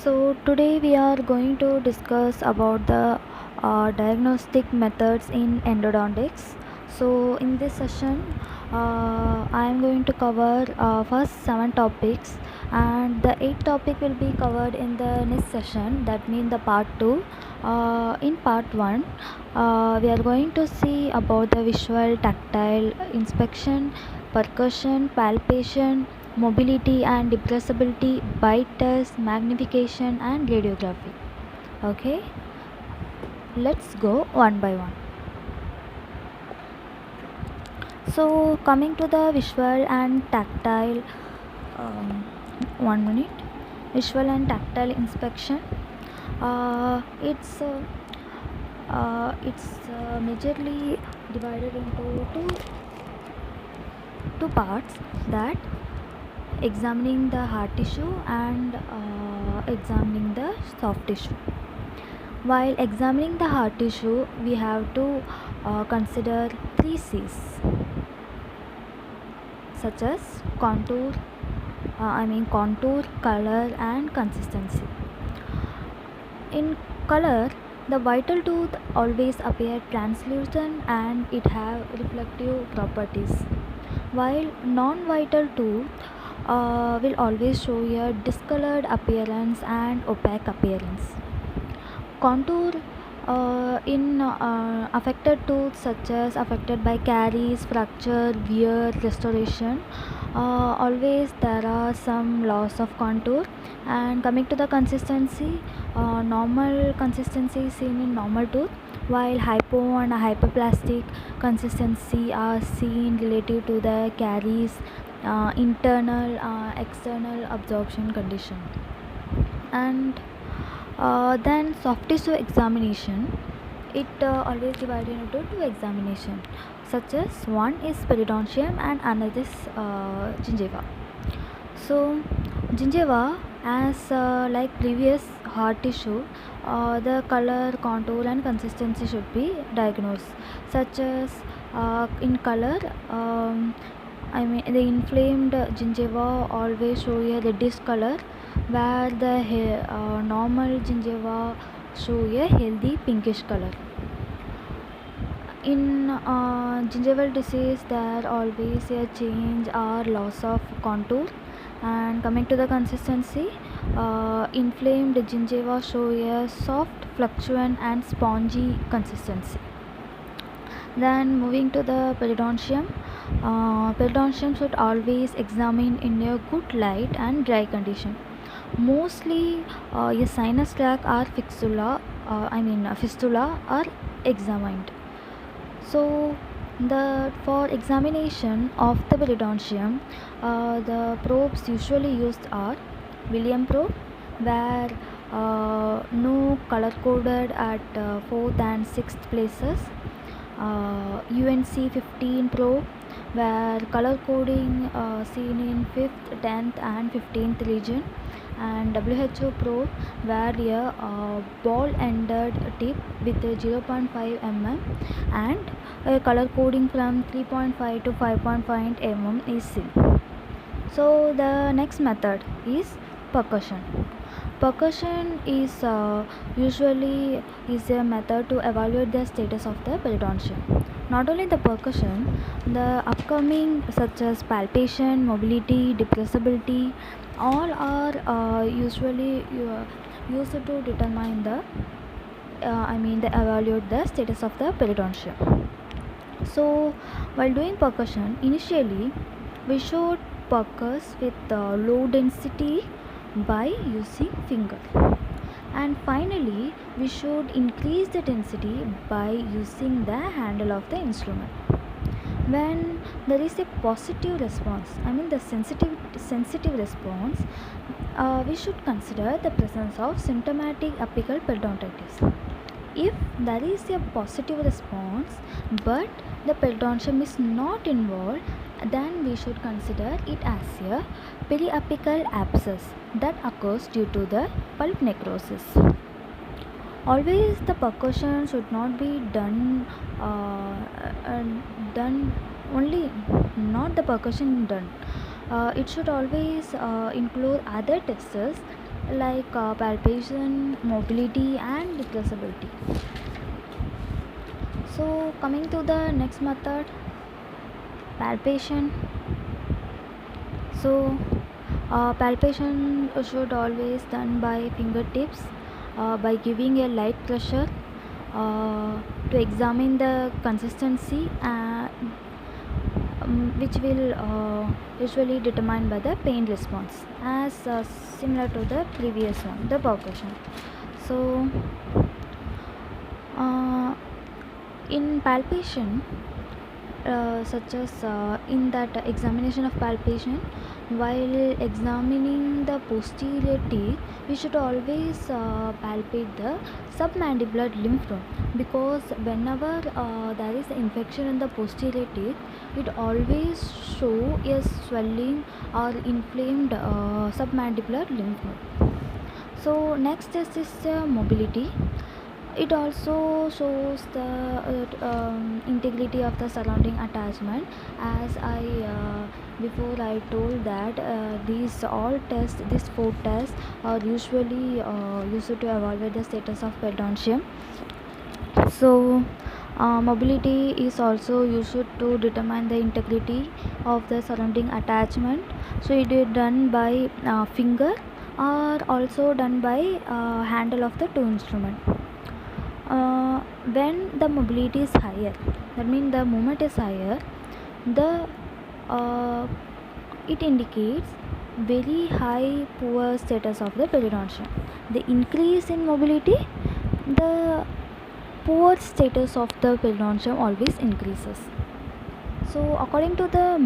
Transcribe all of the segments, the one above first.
So today we are going to discuss about the diagnostic methods in endodontics. So in this session, I am going to cover first 7 topics, and the 8 topic will be covered in the next session. That means the part two. In part one, we are going to see about the visual, tactile inspection, percussion, palpation, mobility and depressibility, bite test, magnification and radiography. Okay, let's go one by one. So coming to the visual and tactile, um, 1 minute, visual and tactile inspection. It's majorly divided into two parts, that examining the hard tissue and examining the soft tissue. While examining the hard tissue, we have to consider 3 C's, such as contour, color and consistency. In color, the vital tooth always appear translucent and it have reflective properties, while non-vital tooth will always show a discolored appearance and opaque appearance. Contour in affected tooth, such as affected by caries, fracture, wear, restoration, always there are some loss of contour. And coming to the consistency, normal consistency is seen in normal tooth, while hypo and hyperplastic consistency are seen relative to the caries, internal external absorption condition. And then soft tissue examination, it always divided into 2 examination, such as one is periodontium and another is gingiva. So gingiva, as like previous hard tissue, the color, contour and consistency should be diagnosed, such as in color, the inflamed gingiva always show a reddish color, where the normal gingiva show a healthy pinkish color. In gingival disease, there always a change or loss of contour. And coming to the consistency, inflamed gingiva show a soft, fluctuant and spongy consistency. Then moving to the periodontium, periodontium should always examine in a good light and dry condition. Mostly a sinus tract or fistula are examined. So for examination of the periodontium, the probes usually used are William probe, where no color coded at 4th and 6th places, UNC 15 probe, where color coding seen in 5th, 10th and 15th region, and WHO probe, where a ball ended tip with a 0.5 mm and a color coding from 3.5 to 5.5 mm is seen. So the next method is percussion. Percussion is usually is a method to evaluate the status of the periodontium. Not only the percussion, the upcoming such as palpation, mobility, depressibility, all are usually used to determine the evaluate the status of the periodontium. So while doing percussion, initially we should percuss with low density by using finger, and finally we should increase the density by using the handle of the instrument. When there is a positive response, the sensitive response, we should consider the presence of symptomatic apical periodontitis. If there is a positive response but the periodontium is not involved, then we should consider it as a periapical abscess that occurs due to the pulp necrosis. Always the percussion should not be done only, not the percussion done. It should always include other tests like palpation, mobility, and depressibility. So coming to the next method, palpation. So palpation should always done by fingertips by giving a light pressure to examine the consistency, which will usually determined by the pain response, as similar to the previous one, the percussion. So uh, in palpation, such as in that examination of palpation, while examining the posterior teeth, we should always palpate the submandibular lymph node, because whenever there is infection in the posterior teeth, it always show a swelling or inflamed submandibular lymph node. So next test is mobility. It also shows the integrity of the surrounding attachment, as I before I told that these four tests are usually used to evaluate the status of periodontium. So mobility is also used to determine the integrity of the surrounding attachment. So it is done by finger, or also done by handle of the two instrument. When the mobility is higher, that means the movement is higher, the uh, it indicates very high poor status of the periodontium. The increase in mobility, the poor status of the periodontium always increases. So according to the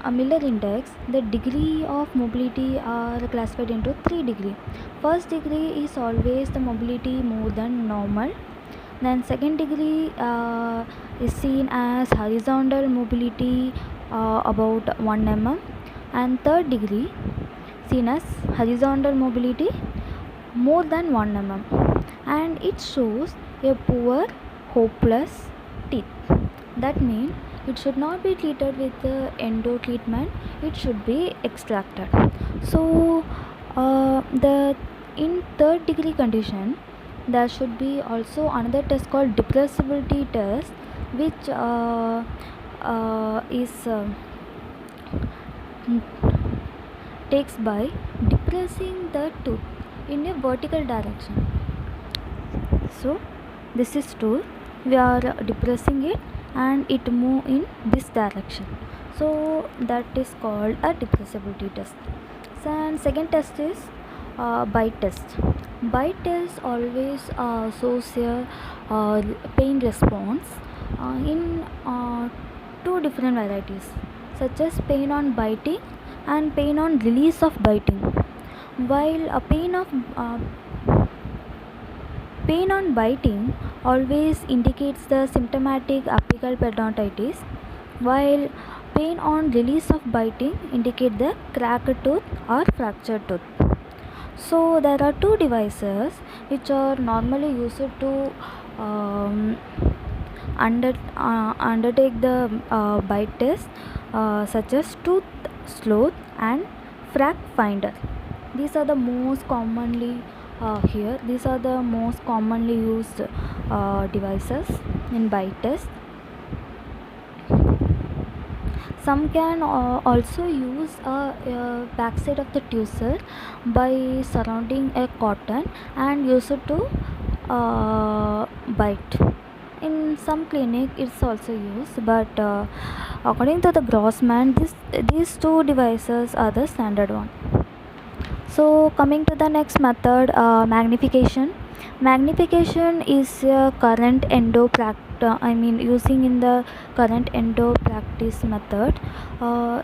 a Miller index, the degree of mobility are classified into 3 degrees. First degree is always the mobility more than normal. Then second degree is seen as horizontal mobility about 1 mm, and third degree seen as horizontal mobility more than 1 mm, and it shows a poor, hopeless teeth. That means it should not be treated with the endo treatment, it should be extracted. So the in third degree condition, there should be also another test called depressibility test, which is takes by depressing the tooth in a vertical direction. So this is tool, we are depressing it and it move in this direction, so that is called a depressibility test. And second test is bite test. Bite test always shows a pain response in two different varieties, such as pain on biting and pain on release of biting. While a pain on biting always indicates the symptomatic apical periodontitis, while pain on release of biting indicate the cracked tooth or fractured tooth. So there are two devices which are normally used to undertake the bite test, such as tooth sloth and frac finder. These are the most commonly these are the most commonly used devices in bite test. Some can also use a backside of the tussle by surrounding a cotton and use it to bite. In some clinic it's also used, but according to the Grossman, these two devices are the standard one. So coming to the next method, magnification. Magnification is a current using in the current endo practice method.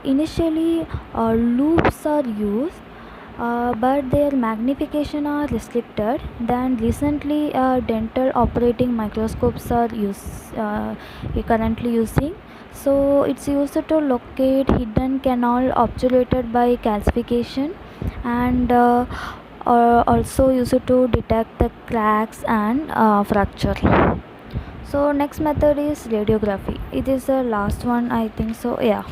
Initially loops are used, but their magnification are restricted. Then recently dental operating microscopes are currently using. So it's used to locate hidden canal obturated by calcification, and also used to detect the cracks and fracture. So next method is radiography. It is the last one, I think so. Yeah.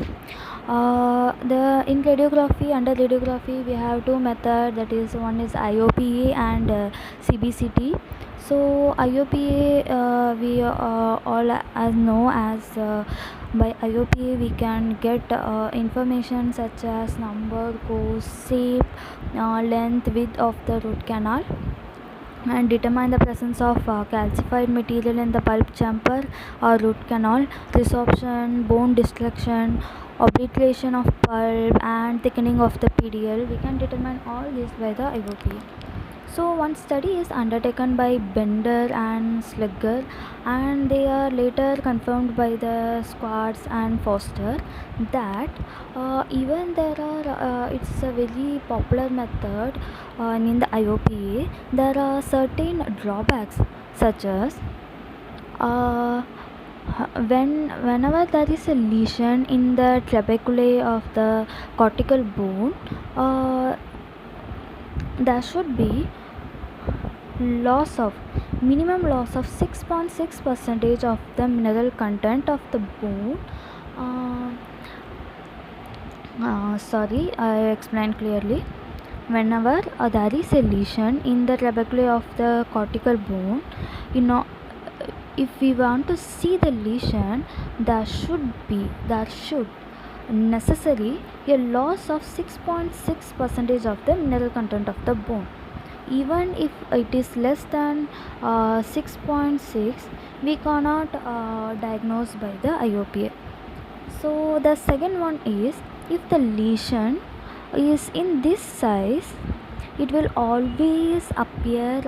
The in radiography, under radiography, we have two methods. That is, one is IOPA and CBCT. So IOPA, we all as know as by IOPA we can get information such as number, course, shape, length, width of the root canal, and determine the presence of calcified material in the pulp chamber or root canal, resorption, bone destruction, obliteration of pulp, and thickening of the PDL. We can determine all this by the IOP. So one study is undertaken by Bender and Slugger, and they are later confirmed by the Squads and Foster that even there are it's a very popular method in the IOPA. There are certain drawbacks such as whenever there is a lesion in the trabeculae of the cortical bone, there should be minimum loss of 6.6% of the mineral content of the bone. I explained clearly. Whenever there is a lesion in the trabeculae of the cortical bone, if we want to see the lesion, there should necessary a loss of 6.6% of the mineral content of the bone. Even if it is less than 6.6, we cannot diagnose by the IOPA. So the second one is, if the lesion is in this size, it will always appear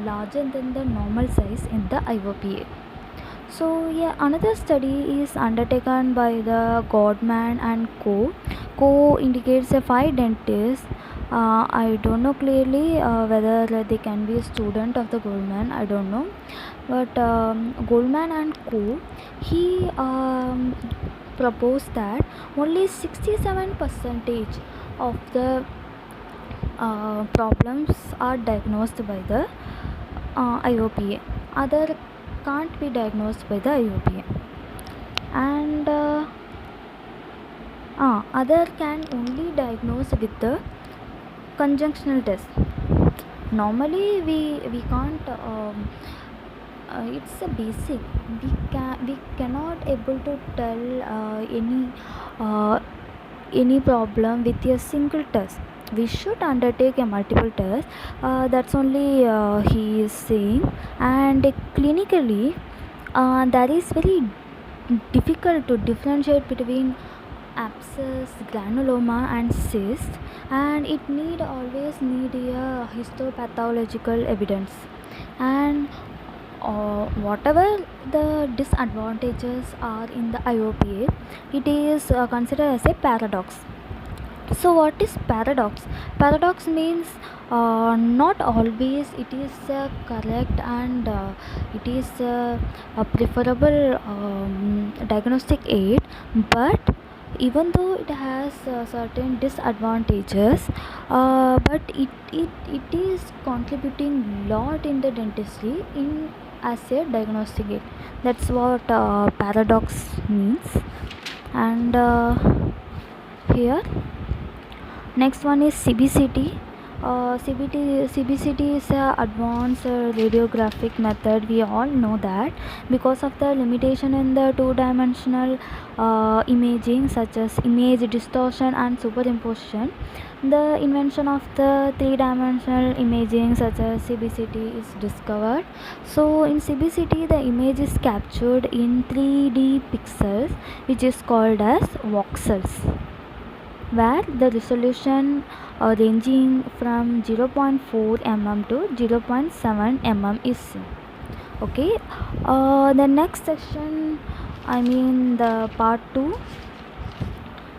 larger than the normal size in the IOPA. So another study is undertaken by the Godman and Co indicates a 5 dentists. I don't know clearly whether they can be a student of the Goldman, I don't know, but Goldman and Co, he proposed that only 67% of the problems are diagnosed by the IOPA. Other can't be diagnosed by the IOPA, and other can only diagnose with the conjunctional test. Normally we can't it's a basic, we cannot able to tell any problem with a single test. We should undertake a multiple test. That's only he is saying. And clinically that is very difficult to differentiate between abscess, granuloma and cyst, and it always need a histopathological evidence. And whatever the disadvantages are in the IOPA, it is considered as a paradox. So what is paradox? Paradox means not always it is correct, and it is a preferable diagnostic aid, but even though it has certain disadvantages, but it is contributing lot in the dentistry in as a diagnostic aid. That's what paradox means. And here next one is CBCT. CBCT is a advanced radiographic method. We all know that because of the limitation in the two-dimensional imaging, such as image distortion and superimposition, the invention of the three-dimensional imaging such as CBCT is discovered. So in CBCT, the image is captured in 3D pixels, which is called as voxels, where the resolution ranging from 0.4 mm to 0.7 mm is seen. Okay, the next section, the part 2,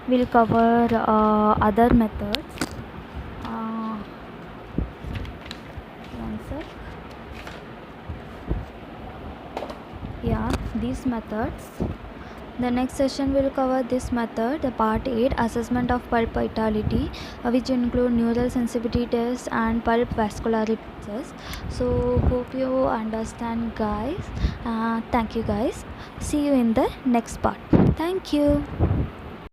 will cover other methods. One sec. Yeah, these methods. The next session will cover this method, the part 8, assessment of pulp vitality, which include neural sensitivity tests and pulp vascularity tests. So hope you understand, guys. Thank you, guys. See you in the next part. Thank you.